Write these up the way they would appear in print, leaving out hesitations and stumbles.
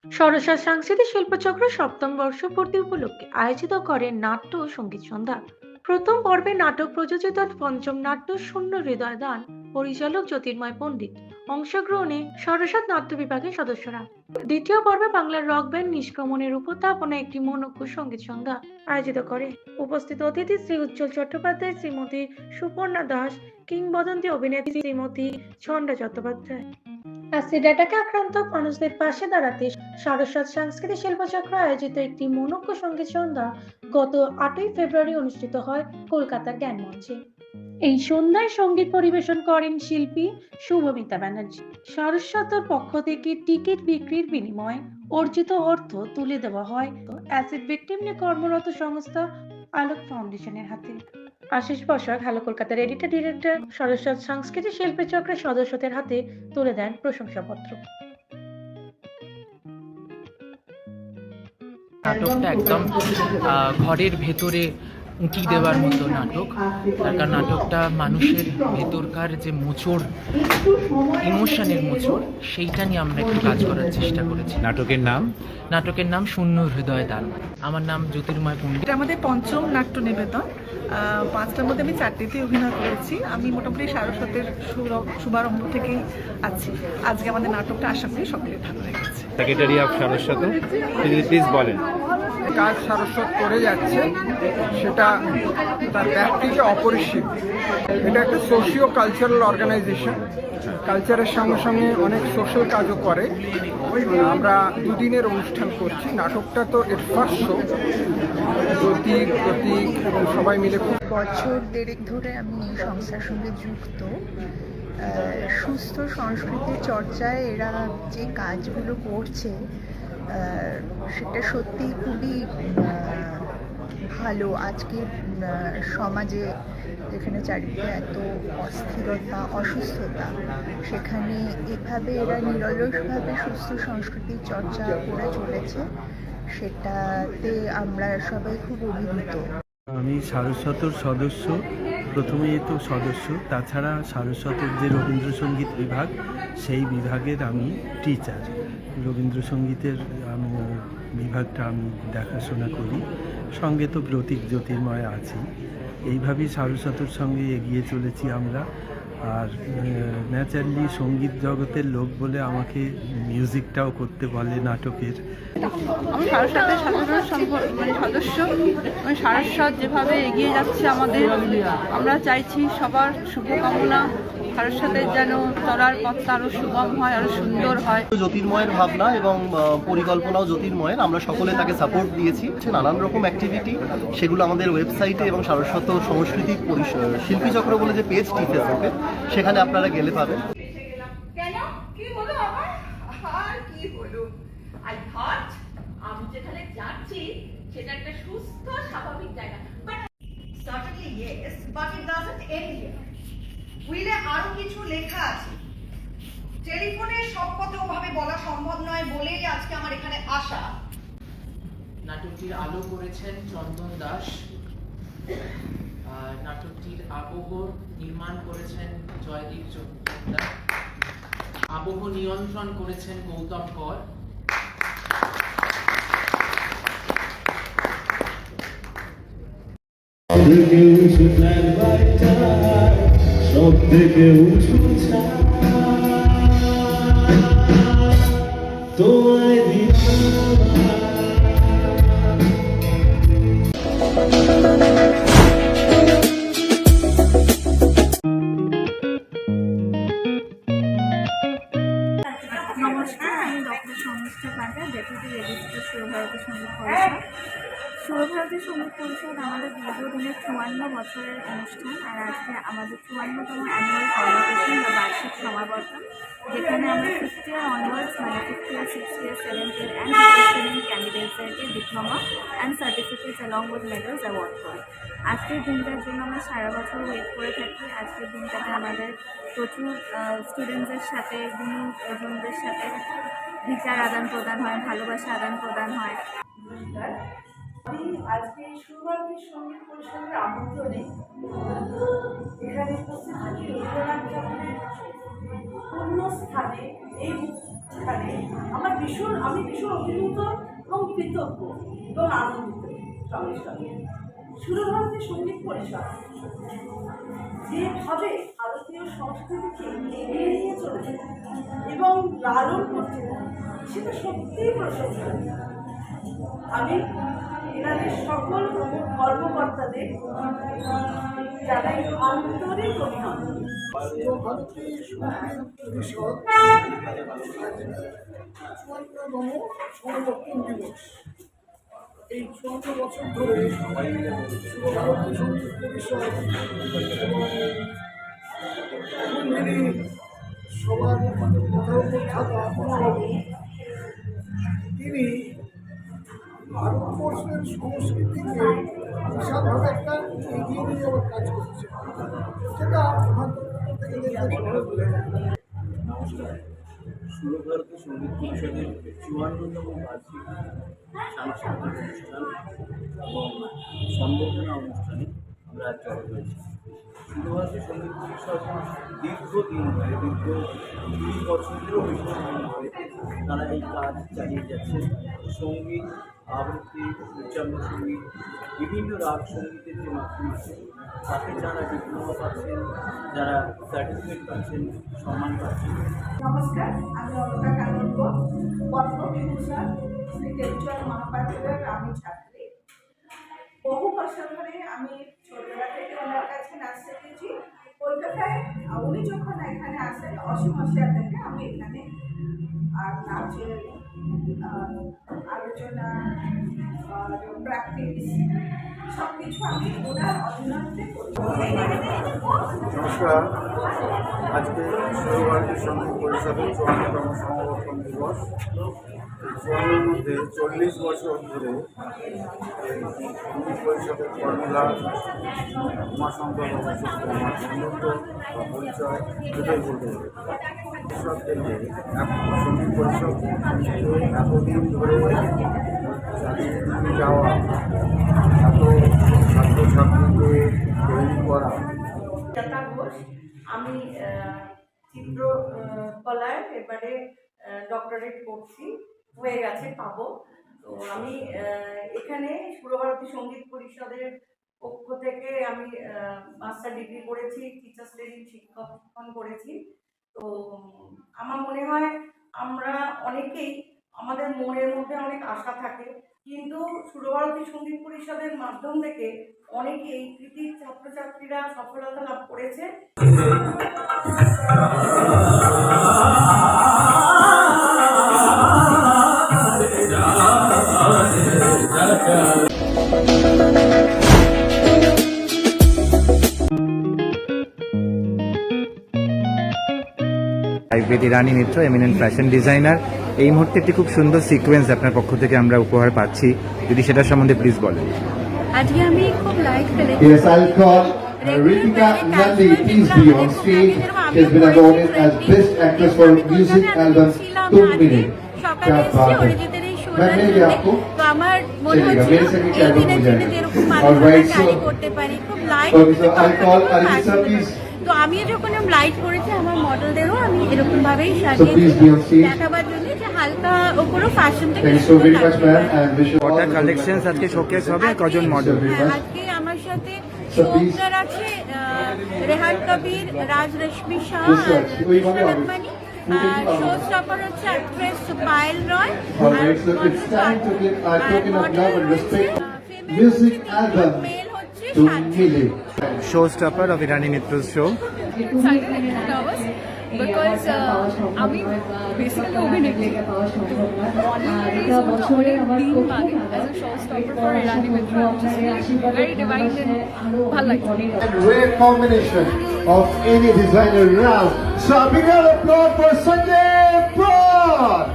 সরসা সাংস্কৃতিক শিল্পচক্র সপ্তম বর্ষপূর্তি উপলক্ষে আয়োজিত করে নাট্য ও সঙ্গীত সন্ধ্যা। প্রথম পর্বে নাটক প্রযোজিত পঞ্চম নাট্য শূন্য হৃদয় দান, পরিচালক জ্যোতির্ময় পণ্ডিত। অংশগ্রহণে সরস্বত নাট্য বিভাগের সদস্যরা। দ্বিতীয় পর্বে বাংলার রক ব্যান্ড নিষ্ক্রমণের উপস্থাপনা একটি মনোজ্ঞ সঙ্গীত সন্ধ্যা আয়োজিত করে। উপস্থিত অতিথি শ্রী উজ্জ্বল চট্টোপাধ্যায়, শ্রীমতী সুপর্ণা দাস, কিংবদন্তি অভিনেত্রী শ্রীমতী ছন্দা চট্টোপাধ্যায়। অ্যাসিড আক্রান্ত মানুষদের পাশে দাঁড়াতে সারস্বত সাংস্কৃতিক শিল্পচক্র আয়োজিত একটি মনোজ্ঞ সঙ্গীত সন্ধ্যা গত 8ই ফেব্রুয়ারি অনুষ্ঠিত হয় কলকাতার জ্ঞান মঞ্চে। এই সন্ধ্যায় সঙ্গীত পরিবেশন করেন শিল্পী শুভমিতা ব্যানার্জি। সারস্বতর পক্ষ থেকে টিকিট বিক্রির বিনিময়ে অর্জিত অর্থ তুলে দেওয়া হয় অ্যাসিড ভিকটিম নিয়ে কর্মরত সংস্থা আলোক ফাউন্ডেশনের হাতে। আশিস বসাক, হ্যালো কলকাতার এডিটর ডিরেক্টর, সরস্বত সাংস্কৃতিক শিল্পী চক্রের সদস্যদের হাতে তুলে দেন প্রশংসাপত্র। নাটকটা একদম ঘরের ভেতরে উঁকি দেওয়ার মতো নাটক, তার কারণ নাটকটা মানুষের ভেতরকার যে মোচড়, ইমোশনের মোচড়, সেইটা নিয়ে আমরা একটু কাজ করার চেষ্টা করেছি। নাটকের নাম শূন্য হৃদয় দান। আমার নাম জ্যোতির্ময় পণ্ডিত। এটা আমাদের পঞ্চম নাট্য নিবেদন। 5টার মধ্যে আমি 4টিতে অভিনয় করেছি। আমি মোটামুটি সারস্বতের শুভারম্ভ থেকেই আছি। আজকে আমাদের নাটকটা আশা করি সকলের ভালো লেগেছে। সেক্রেটারি অফ সারস্বত, প্লিজ বলেন। কাজ সারস্বত করে যাচ্ছে সেটা তার ব্যাপ্তিতে অপরিসীম। এটা একটা সোশিও কালচারাল অর্গানাইজেশন, কালচারের সঙ্গে সঙ্গে অনেক সোশ্যাল কাজও করে। আমরা দুদিনের অনুষ্ঠান করছি। নাটকটা তো এর ফার্স্ট শো। প্রতীক এবং সবাই মিলে বছর দেড়েক ধরে আমি এই সংস্থার সঙ্গে যুক্ত। সুস্থ সংস্কৃতি চর্চায় এরা যে কাজগুলো করছে সেটা সত্যি খুবই ভালো। আজকে সমাজে যেখানে চারিদিকে এত অস্থিরতা, অসুস্থতা, সেখানে এভাবে এরা নিরলসভাবে সুস্থ সংস্কৃতির চর্চা করে চলেছে, সেটাতে আমরা সবাই খুব অভিভূত। আমি সারস্বতর সদস্য, প্রথমেই তো সদস্য, তাছাড়া সারস্বতের যে রবীন্দ্রসঙ্গীত বিভাগ, সেই বিভাগের আমি টিচার। রবীন্দ্রসঙ্গীতের বিভাগটা আমি দেখাশোনা করি, সঙ্গে তো প্রতীক জ্যোতির্ময় আছি। এইভাবেই সারস্বতর সঙ্গে এগিয়ে চলেছি আমরা। আর ন্যাচারালি সঙ্গীত জগতের লোক বলে আমাকে মিউজিকটাও করতে বলে নাটকের। আমি সারস্বতের সদস্য। আমি সারস্বত যেভাবে এগিয়ে যাচ্ছে আমরা চাইছি সবার শুভকামনা, সারস্বতের যেন চলার পথটা আরো সুগম হয়, আরো সুন্দর হয়। জ্যোতির্ময়ের ভাবনা এবং পরিকল্পনাও জ্যোতির্ময়ের। আমরা সকলে তাকে সাপোর্ট দিয়েছি। নানান রকম অ্যাক্টিভিটি, সেগুলো আমাদের ওয়েবসাইটে এবং সারস্বত সাংস্কৃতিক শিল্পী চক্র বলে যে পেজটি ফেসবুকে, সেখানে আপনারা গেলে পাবেন। আমি যেখানে যাচ্ছি সেটা একটা সুস্থ স্বাভাবিক জায়গা। Certainly yes, but it doesn't end here. Willey আরো কিছু লেখা আছে। টেলিফোনে সব কথা ওভাবে বলা সম্ভব নয় বলেই আজকে আমার এখানে আসা। নাটকটির আলো করেছেন চন্দন দাস, নাটকটির আবহ নির্মাণ করেছেন জয়দীপ চট্টোপাধ্যায়, আবহ নিয়ন্ত্রণ করেছেন গৌতম কর। সব থেকে উঁচু তোমায় নমস্কার, আমি ডক্টর সৌমিত্র পাঠা, ডেপুটি রেজিস্ট্রার শিবভারতী সঙ্গীত পরিষদ। শিবভারতী সঙ্গীত পরিষদ আমাদের দীর্ঘদিনের 54 বছরের অনুষ্ঠান, আর আজকে আমাদের 54তম অ্যানুয়াল কনভোকেশন বা বার্ষিক সমাবর্তন, যেখানে আমরা 50 ইয়ার অনওয়ার্ডস মানে 50 ইয়ার, 60 ইয়ার, 70 ইয়ার অ্যান্ড 57 ক্যান্ডিডেটসদেরকে diploma and certificates along with medals award করি। আজকের দিনটার জন্য আমরা সারা বছর ওয়েট করে থাকি। আজকের দিনটাতে আমাদের প্রচুর স্টুডেন্টসদের সাথে, গুণীজনদের সাথে বিচার আদান প্রদান হয়, ভালোবাসা আদান প্রদান হয়। আমি আজকে শিবভারতী সঙ্গীত পরিষদের আমন্ত্রণে এখানে উপস্থিত থাকি রবীন্দ্রনাথ ঠাকুরের পূর্ণ স্থানে এই এখানে আমি ভীষণ অভিভূত এবং কৃতজ্ঞ এবং আনন্দিত সঙ্গে সঙ্গে সুরভারতী সঙ্গীত পরিষদ যেভাবে ভারতীয় সংস্কৃতিকে এগিয়ে নিয়ে চলেছে এবং লালন করছে সেটা সত্যিই প্রশংসনীয়। আমি এনাদের সকল কর্মকর্তাদের জানাই আন্তরিক অভিনন্দন। ভারতী সঙ্গীত পরিষদ 54তম সমাবর্তন দিবস। এই 54 বছর ধরে ভারতী সঙ্গীত পরিষদ এবং সবার মাথার উপর থাকা মহাবাবু তিনি ভারতবর্ষের সংস্কৃতিকে বিশালভাবে একটা এগিয়ে নিয়ে যাওয়ার কাজ করছে, যেটা থেকে দেখতে ভালো বোঝা যায়। নমস্কার, সুরভারতী সঙ্গীত পরিষদের 54তম বার্ষিক সাংস্কৃতিক অনুষ্ঠান এবং সম্বর্ধনা অনুষ্ঠানে আমরা আজ জড়ো হয়েছি। সুরভারতী সঙ্গীত পরিষদ দীর্ঘদিন ধরে, দীর্ঘ 20 বছরেরও বেশি সময় ধরে তারা এই কাজ চালিয়ে যাচ্ছে। সঙ্গীত, আবৃত্তি, উচ্চাঙ্গ সঙ্গীত, বিভিন্ন রাগ সঙ্গীতের যে মাধ্যম আছে তাতে যারা ডিপ্লোমা পাচ্ছেন, যারা সার্টিফিকেট পাচ্ছেন, সম্মান পাচ্ছেন। নমস্কার, আমি অলকা কানন্দ, পদ্মবিভূষণ শ্রী দেবচন্দ্র মহাপাত্রের আমি ছাত্রী। বহু বছর ধরে আমি ছোটবেলা থেকে ওনার কাছে নাচ শিখেছি। কলকাতায় উনি যখন এখানে আসেন 80 মশিয়া থেকে আমি এখানে আর নাচের আলোচনা, প্র্যাকটিস সব কিছু আমি ওনার অধীনস্থে করি। নমস্কার, আজকে সুরভারতী সঙ্গীত পরিষদের 54তম সমাবর্তন দিবস। এই 54 মধ্যে 40 বছর ধরে এই সঙ্গীত পরিষদের কর্মধার উমাশঙ্কর বাবুর সাথে আমার বন্ধুত্ব বা পরিচয় দুটোই বলতে হবে। সব থেকে সঙ্গীত পরিষদ এতদিন ধরে চালিয়ে নিয়ে যাওয়া, এত ছাত্রছাত্রীকে তৈরি করা। আমি চিত্রকলায় এবারে ডক্টরেট করছি, হয়ে গেছে, পাবো। তো আমি এখানে সুরভারতী সঙ্গীত পরিষদের পক্ষ থেকে আমি মাস্টার ডিগ্রি করেছি, টিচার্স ট্রেনিং শিক্ষণ করেছি। তো আমার মনে হয় আমরা অনেকেই, আমাদের মনের মধ্যে অনেক আশা থাকে, কিন্তু সুরভারতী সঙ্গীত পরিষদের মাধ্যম থেকে অনেকেই কৃতি ছাত্রছাত্রীরা সফলতা লাভ করেছে। রানী মিত্র, এমিনেন্ট ফ্যাশন ডিজাইনার। এই মুহূর্তে একটি খুব সুন্দর সিকোয়েন্স আপনার পক্ষ থেকে আমরা উপহার পাচ্ছি, যদি সেটা সম্বন্ধে প্লিজ বলেন। আজকে আমি খুব like Yes, I'll call Ritika Nandi, please be on stage. She has been awarded as Best Actress for Music Album 2 Minute. क्या बात है, मैं मिल गया आपको। তো আমার মনে হচ্ছে मेरे से भी क्या এই দিনের हो দিনে এরকম जाएगा। মানুষ Alright, ক্যারি so করতে পারি, খুব like. I'll call Alisa, please. তো আমিও যখন লাইট করেছি আমার মডেলদেরও আমি এরকম ভাবেই So সাজিয়েছি please be on stage. দেখাবার জন্য যে হালকা ওপরও ফ্যাশনটা Thank you so very much, ma'am, and wish you all কটা the very কালেকশনস best. আজকে শোকেস হবে, কজন মডেল? আজকে আমার সাথে So please- শোকদার আছে, রেহান কবির, রাজ রেশমি শাহ, Yes, sir. ওইভাবে হবে। রত্মানি, আর শো স্টপার হচ্ছে actress Payel Roy. Alright, so it's time to give a token of love and respect. Music album মেল হচ্ছে to Mili. Show stopper of Irani Mitra's show. Because আমি বেসিক্যালি অভিনেত্রী, as a show stopper for Irani Mitra, very divine and ভালো লাগে। And rare combination of any designer now. So a big round of applause for Sanjay Broad.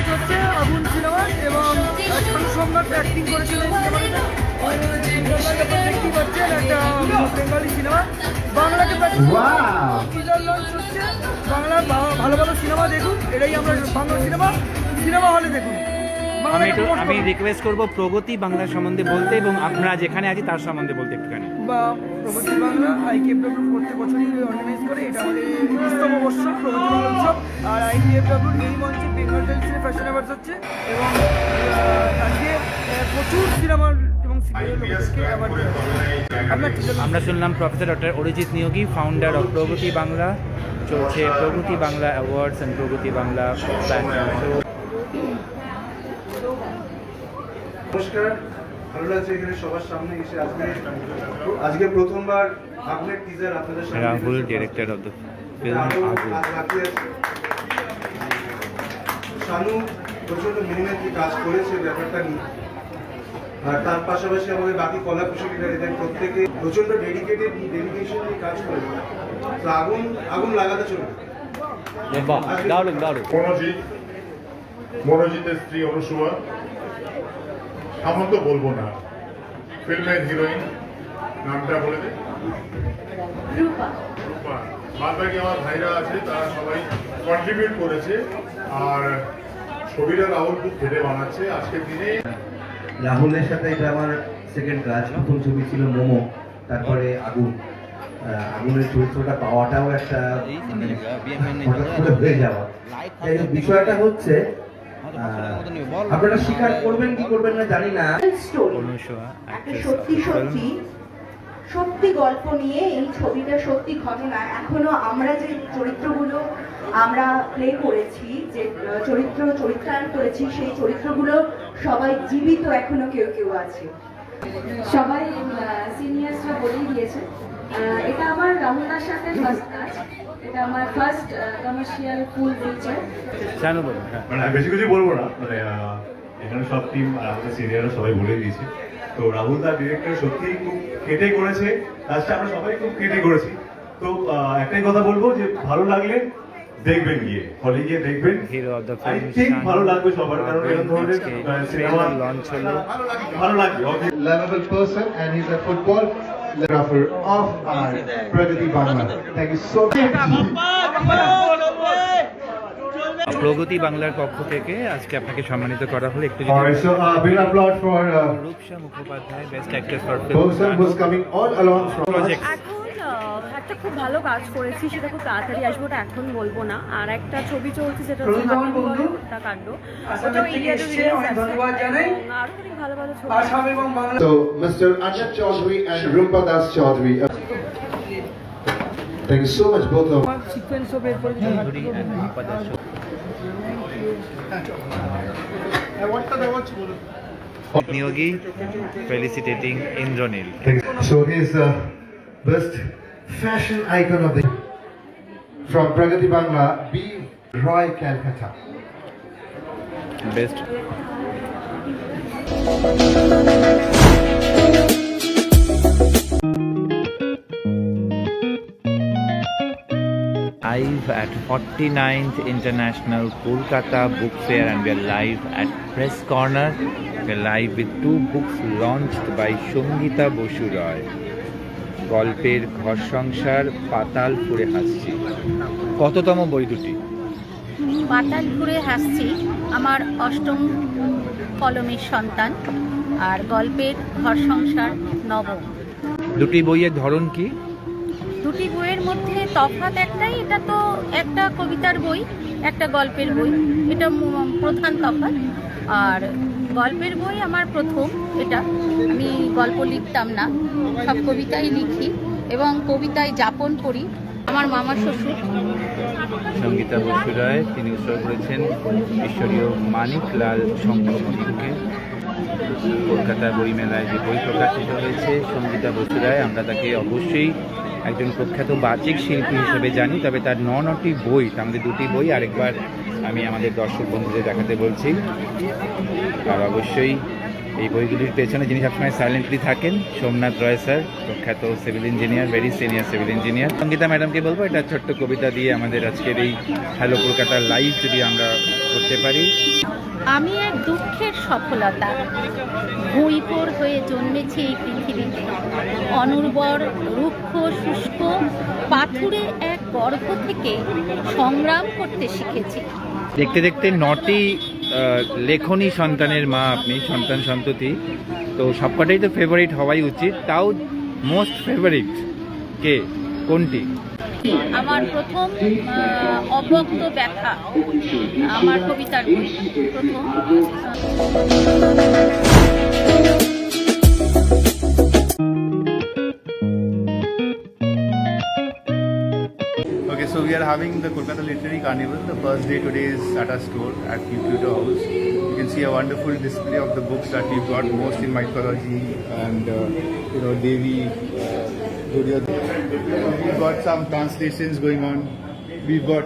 হচ্ছে আগুন cinema এবং শানু সম্রাট acting করেছিল এই সিনেমাতে। দেখতে পাচ্ছেন একটা বেঙ্গলি সিনেমা, বাংলাকে Wow. টিজার লঞ্চ হচ্ছে। বাংলার ভালো ভালো সিনেমা দেখুন, এটাই আমরা বাংলা সিনেমা হলে দেখুন। আমি রিকোয়েস্ট করব প্রগতি বাংলা সম্বন্ধে বলতে এবং আমরা যেখানে আছি তার সম্বন্ধে বলতে একটুখানি। বা প্রগতি বাংলা IKFW প্রত্যেক বছরই অর্গানাইজ করে। এটা আমাদের 20তম বর্ষ প্রগতি বাংলা উৎসব। আর IKFW এই মঞ্চে বেঙ্গল টেলিভিশনে ফ্যাশন অ্যাওয়ার্ডস হচ্ছে এবং আজকে প্রচুর সিনেমার এবং সিরিয়ালের লোকদেরকে অ্যাওয়ার্ড দেওয়া হচ্ছে। আমরা শুনলাম professor doctor Arijit Niyogi, founder of Pragati Bangla. চলছে প্রগতি Bangla awards and Pragati Bangla fashion show. নমস্কার, ভালো লাগছে এখানে সবার সামনে এসে। আজকে প্রথমবার আপনার টিজার আপনাদের সামনে। Rahul, director of the film আগুন। শানু প্রচন্ড মিনিমালি কাজ করেছে ব্যাপারটা নিয়ে, আর তার পাশাপাশি আমাদের বাকি কলা কুশলীরা এদের প্রত্যেকে প্রচন্ড ডেডিকেশন নিয়ে কাজ করেছে। তো আগুন লাগাতে চলবে। মনোজিতের স্ত্রী অনুসুয়া, এমন তো বলবো না, ফিল্মের হিরোইন নামটা বলে দে। রূপা। বাদ বাকি আমার ভাইরা আছে, তারা সবাই কন্ট্রিবিউট করেছে। আর ছবিটা রাহুল খুব খেটে বানাচ্ছে আজকের দিনে। রাহুলের সাথে এটা আমার সেকেন্ড কাজ। প্রথম ছবি ছিল মোমো, তারপরে আগুন। আগুনের চরিত্রটা পাওয়াটাও একটা হঠাৎ করে হয়ে যাওয়া। বিষয়টা হচ্ছে আপনারা স্বীকার করবেন কি করবেন না জানি না, একটা সত্যি গল্প নিয়ে এই ছবিটা, সত্যি ঘটনা। এখনো আমরা যে চরিত্রগুলো আমরা প্লে করেছি, যে চরিত্রায়ন করেছি, সেই চরিত্রগুলো সবাই জীবিত এখনো কেউ আছে। সবাই সিনিয়র্সরা বলেই দিয়েছে। এটা আমার রাহুলদার সাথে ফার্স্ট কাজ, এটা আমার ফার্স্ট কমার্শিয়াল ফুল ফিচার। জানো বলো, মানে বেশি কিছু বলবো না, মানে এখানে সব টিম আর আমাদের সিনিয়ররা সবাই বলে দিয়েছে। তো রাহুল দা ডিরেক্টর সত্যি খুব কেটে করেছে কাজটা, আমরা সবাই খুব কেটে করেছি। তো একটাই কথা বলবো যে ভালো লাগলে দেখবেন, গিয়ে হলে গিয়ে দেখবেন। আই থিঙ্ক ভালো লাগবে সবার, কারণ এরকম ধরনের সিনেমা লঞ্চ হলো, ভালো লাগবে। Lovable person and he's a football photographer of our Pragati Bangla. Thank you so much. প্রগতি বাংলার পক্ষ থেকে আজকে আপনাকে সম্মানিত করা হলো। একটু Alright, so big applause for Rupsa Mukhopadhyay, best actress for person who's coming all along from project. একটা খুব ভালো কাজ করেছি, সেটা খুব তাড়াতাড়ি আসবো, ওটা এখন বলবো না। আর একটা ছবি চলছে যেটা হচ্ছে হত্যাকাণ্ড, ওটাও ইন্ডিয়াতে রিলিজ আছে। আরো অনেক ভালো ভালো ছবি। So Mr. Ajit Chaudhary and Rumpa Das Chaudhary. Thank you so much both of you. Sequence হবে এরপর Niyogi felicitating Indranil. So he's the best fashion icon of the from Pragati Bangla, B. Roy Calcutta. Best live at 49th International Kolkata Book Fair, and we are live at Press Corner. We are live with two books launched by Shongita Bosu Roy. গল্পের ঘর সংসার, পাতাল ফুরে হাসছি। কততম বই দুটি? পাতাল ঘুরে হাসছি আমার অষ্টম কলমের সন্তান, আর গল্পের ঘর সংসার নবম। দুটি বইয়ের ধরন কি? দুটি বইয়ের মধ্যে তফাৎ একটাই, এটা তো একটা কবিতার বই, একটা গল্পের বই, এটা প্রধান তফাৎ। আর গল্পের বই আমার প্রথম, এটা আমি গল্প লিখতাম না, সব কবিতাই লিখি এবং কবিতায় যাপন করি। আমার মামার শ্বশুর সঙ্গীতা বসু রায়, তিনি উৎসর্গ করেছেন ঈশ্বরীয় মানিকলাল শঙ্করমণিকে। কলকাতা বইমেলায় যে বই প্রকাশিত হয়েছে সঙ্গীতা বসু রায়, আমরা তাকে অবশ্যই একজন প্রখ্যাত বাচিক শিল্পী হিসেবে জানি, তবে তার 9টি বই, তার মধ্যে দুটি বই আরেকবার আমি আমাদের দর্শক বন্ধুদের দেখাতে বলছি। আর অবশ্যই এই বইগুলির পেছনে যিনি সবসময় সাইলেন্টলি থাকেন, সোমনাথ রয় স্যার, প্রখ্যাত civil engineer, very senior civil engineer. Sangeeta ম্যাডামকে বলবো এটা ছোট্ট কবিতা দিয়ে আমাদের আজকের এই হ্যালো কলকাতা লাইভ যদি আমরা করতে পারি। আমি এক দুঃখের সফলতা, ভুঁইপোর হয়ে জন্মেছি এই পৃথিবীতে, অনুর্বর রুক্ষ শুষ্ক পাথুরে এক গর্ভ থেকে সংগ্রাম করতে শিখেছি। দেখতে দেখতে 9টি লেখনী সন্তানের মা আপনি, সন্তান সন্ততি, তো সবকটাই তো ফেভারিট হওয়াই উচিত। তাও মোস্ট ফেভারিট কে, কোনটি? আমার প্রথম অব্যক্ত ব্যাখ্যা আমার কবিতার বই প্রথম। Okay, so we are having the Kolkata Literary Carnival. The first day today is at our store at Kyoto House. You can see a wonderful display of the books that we've got, most in mythology and Devi. We've got some translations going on. We've got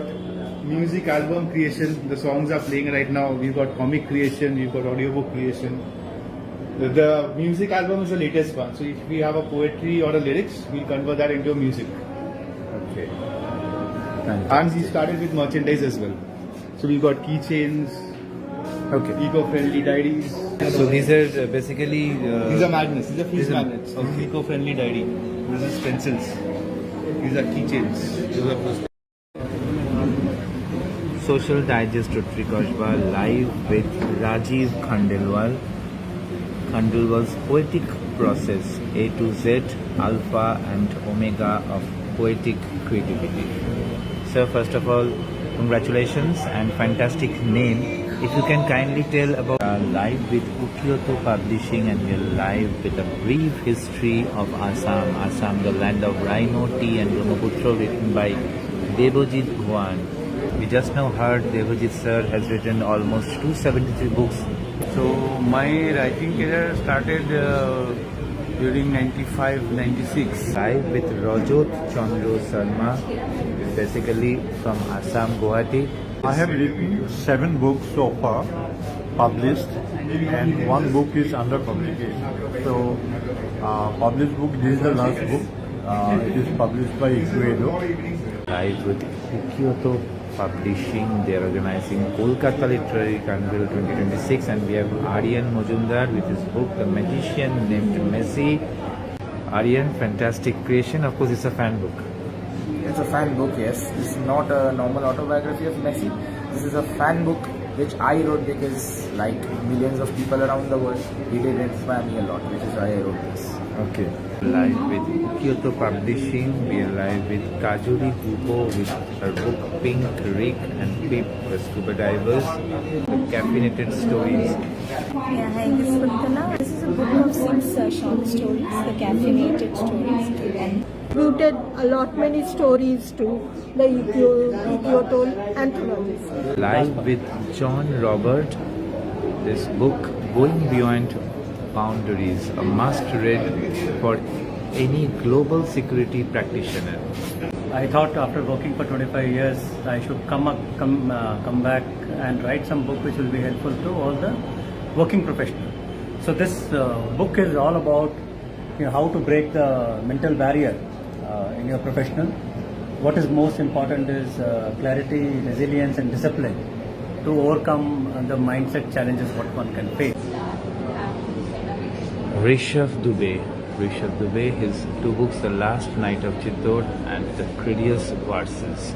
music album creation. The songs are playing right now. We've got comic creation. We've got audiobook creation. The music album is the latest one. So if we have a poetry or a lyrics, we'll convert that into a music. Okay. And we started with merchandise as well. So we've got keychains, eco-friendly diaries. So these are basically... these are magnets. These are fleece magnets. This is eco-friendly diary. This is stencils. These are keychains. Those are first. Social Digest Rotary Kashba live with Rajiv Khandelwal. Khandelwal's poetic process, A to Z, alpha and omega of poetic creativity. Sir, first of all, congratulations and fantastic name. If you can kindly tell about live with Ukyoto Publishing, and we're live with a brief history of Assam. Assam, the land of rhino, tea and Brahmaputra, written by Devojit Gwan. We just now heard Devojit sir has written almost 273 books. So my writing career started during 95-96. Live with Rajot Chandra Sharma, basically from Assam, Guwahati. I have written 7 books so far, published, and 1 book is under publication. So, published book, this is the last book. It is published by Ecuador. Live with Ukyoto Publishing, they are organizing Kolkata Literary Carnival 2026, and we have Aryan Mojumdar with his book The Magician Named Messi. Aryan, fantastic creation. Of course, it's a fan book. It's a fan book, yes. This is not a normal autobiography of Messi. This is a fan book which I wrote because, like millions of people around the world, he did inspire me a lot, which is why I wrote this. Okay. Live with Kyoto Publishing, we are live with Kajuri Pupo with her book Pink Rig and Pip, the scuba divers, the caffeinated stories. Yeah, hi, this is Kuntala. This is a book of 6 short stories, the caffeinated stories. And contributed a lot many stories to the Kyoto anthologies. Live with John Robert, this book Going Beyond Boundaries, a must-read for any global security practitioner. I thought after working for 25 years, I should come back and write some book which will be helpful to all the working professionals. So this book is all about how to break the mental barrier in your professional. What is most important is clarity, resilience and discipline to overcome the mindset challenges what one can face. Rishabh Dubey, his 2 books, The Last Night of Chittor and The Critias Verses.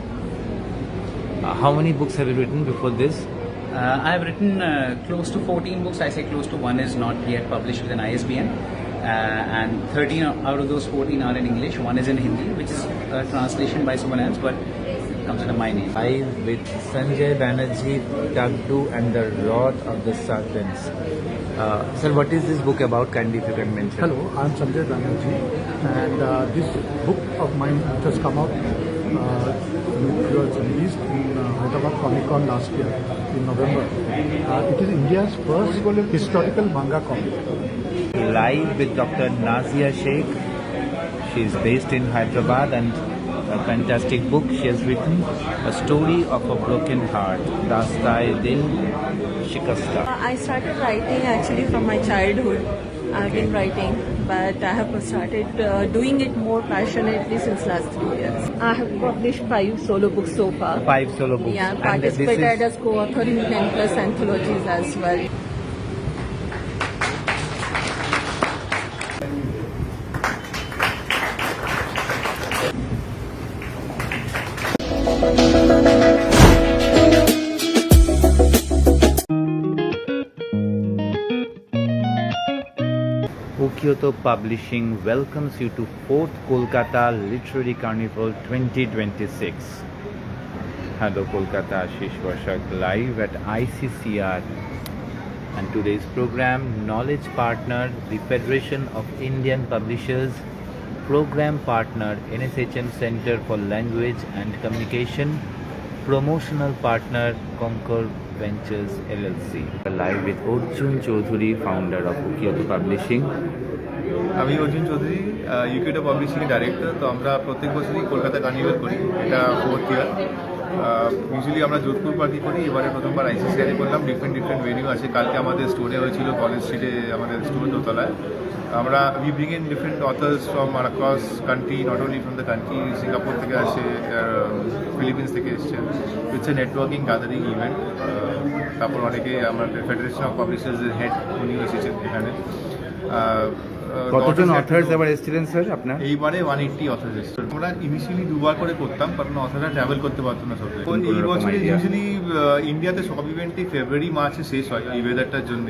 How many books have you written before this? I have written close to 14 books. I say close to, 1 is not yet published with an ISBN. And 13 out of those 14 are in English. 1 is in Hindi, which is a translation by someone else, but comes under my name. Live with Sanjay Banerjee, Tagdu and the Wrath of the Serpents. Sir, what is this book about? Kindly, if you can mention. Hello, I am Sanjay Banerjee, and this book of mine just come out. It was released in Hyderabad Comic Con last year in November. It is India's first historical manga comic. Live with Dr. Nazia Sheikh. She is based in Hyderabad, and a fantastic book she has written, A Story of a Broken Heart, Dastai Dil Shikasta. I started writing actually from my childhood. I've been writing, but I have started doing it more passionately since last 3 years. I have published 5 solo books so far. 5 solo books. Yeah, participated as co-author in 10 plus anthologies as well. Ukyoto Publishing welcomes you to 4th Kolkata Literary Carnival 2026. Hello Kolkata, Ashish Vashak live at ICCR. And today's program, knowledge partner, the Federation of Indian Publishers, program partner, NSHM Center for Language and Communication, promotional partner, Concord Ventures LLC. Live with Arjun Choudhury, founder of Ukyoto Publishing. আমি Arjun Chowdhury, ইউকিউটো publishing director. তো আমরা প্রত্যেক বছরই Kolkata carnival করি, এটা 4th ইয়ার। Usually আমরা Jodhpur party করি, এবারে প্রথমবার আইসিসিআরে করলাম। ডিফারেন্ট ভেনিউ আছে। কালকে আমাদের স্টোরে হয়েছিল, কলেজ স্ট্রিটে আমাদের স্টোর দোতলায়। আমরা we bring in different authors from across country, not only from the country. Singapore থেকে আসে, ফিলিপিন্স থেকে এসছে। It's a networking gathering event. তারপর অনেকে আমাদের ফেডারেশন অফ পাবলিশার্সের হেড উনিও এসেছেন এখানে। কতজন অথার্স এবার এসেছিলেন স্যার আপনার? এইবারে 180 অথার্স এসেছিল। আমরা ইনিশিয়ালি 2বার করে করতাম, কারণ অথাররা ট্রাভেল করতে পারতো না সব। এই বছর ইউজুয়ালি ইন্ডিয়াতে সব ইভেন্টই ফেব্রুয়ারি মার্চে শেষ হয় এই ওয়েদারটার জন্য।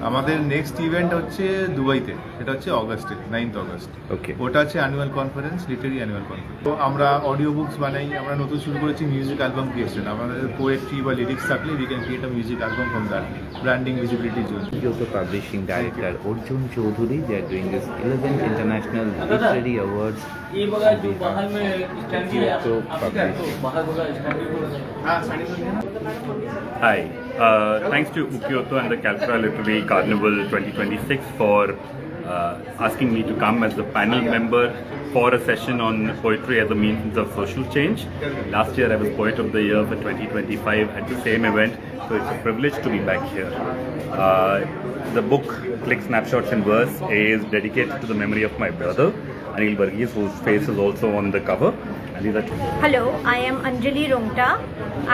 আমাদের নেক্সট ইভেন্ট হচ্ছে দুবাইতে, সেটা হচ্ছে অগস্টে, 9th অগস্ট। ওকে, ওটা হচ্ছে annual conference, literary annual conference. তো আমরা অডিও বুকস বানাই। আমরা নতুন শুরু করেছি মিউজিক অ্যালবাম ক্রিয়েশন। আমাদের পোয়েট্রি বা লিরিক্স থাকলে we can create a music album from that, branding ভিজিবিলিটির জন্য। Ukyoto Publishing Director Arjun Choudhury, they are doing this 11th International Literary Awards. Ukyoto Publishing. Hi, thanks to Ukyoto and the Calcutta Literary Carnival 2026 for asking me to come as a panel member for a session on poetry as a means of social change. Last year I was Poet of the Year for 2025 at the same event, so it's a privilege to be back here. The book, Click Snapshots in Verse, is dedicated to the memory of my brother, Anil Varghese, whose face is also on the cover. Hello, I am Anjali Rungta.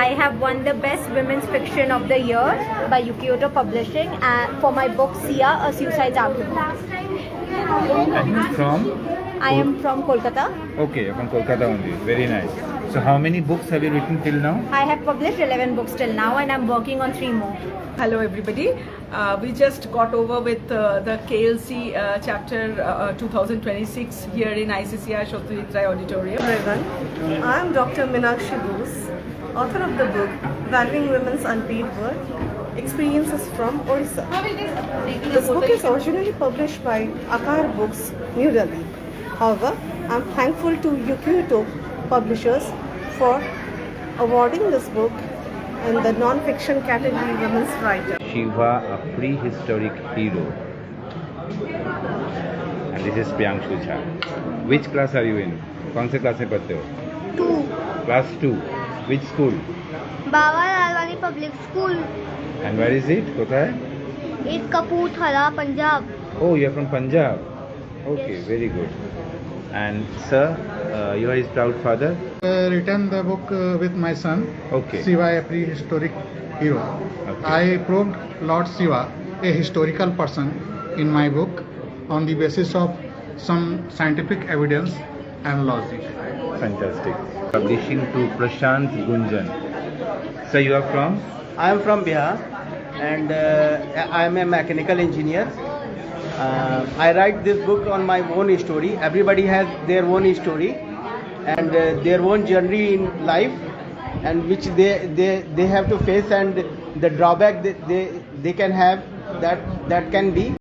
I have won the Best Women's Fiction of the Year by Ukyoto Publishing for my book Sia, A Suicide Argument. And you from? I am from Kolkata. Okay, from Kolkata only. Very nice. So how many books have you written till now? I have published 11 books till now and I'm working on 3 more. Hello everybody. We just got over with the KLC chapter 2026 here in ICCI Satyajit Ray Auditorium. Everyone, I am Dr. Meenakshi Bose, author of the book Valuing Women's Unpaid Work, Experiences from Odisha. This book is originally published by Akar Books, New Delhi. However, I am thankful to Ukyoto Publishers for awarding this book in the non-fiction category Women's Writer. Shiva, a prehistoric hero. And this is Priyangshu Jha. Which class are you in? कौन से class में पढ़ते हो? 2. Class 2. Which school? Baba Lalwani Public School. And where is it? कोथा है? It's Kapurthala, Punjab. Oh, you are from Punjab. Okay, Yes. very good. And sir, you are his proud father? Written the book with my son. Okay. Shiva, a prehistoric hero. Okay. I proved Lord Shiva a historical person in my book on the basis of some scientific evidence and logic. Fantastic. Publishing to Prashant Gunjan. Sir, you are from? I am from Bihar and I am a mechanical engineer. I write this book on my own story. Everybody has their own story and their own journey in life, and which they have to face, and the drawback that they can have that can be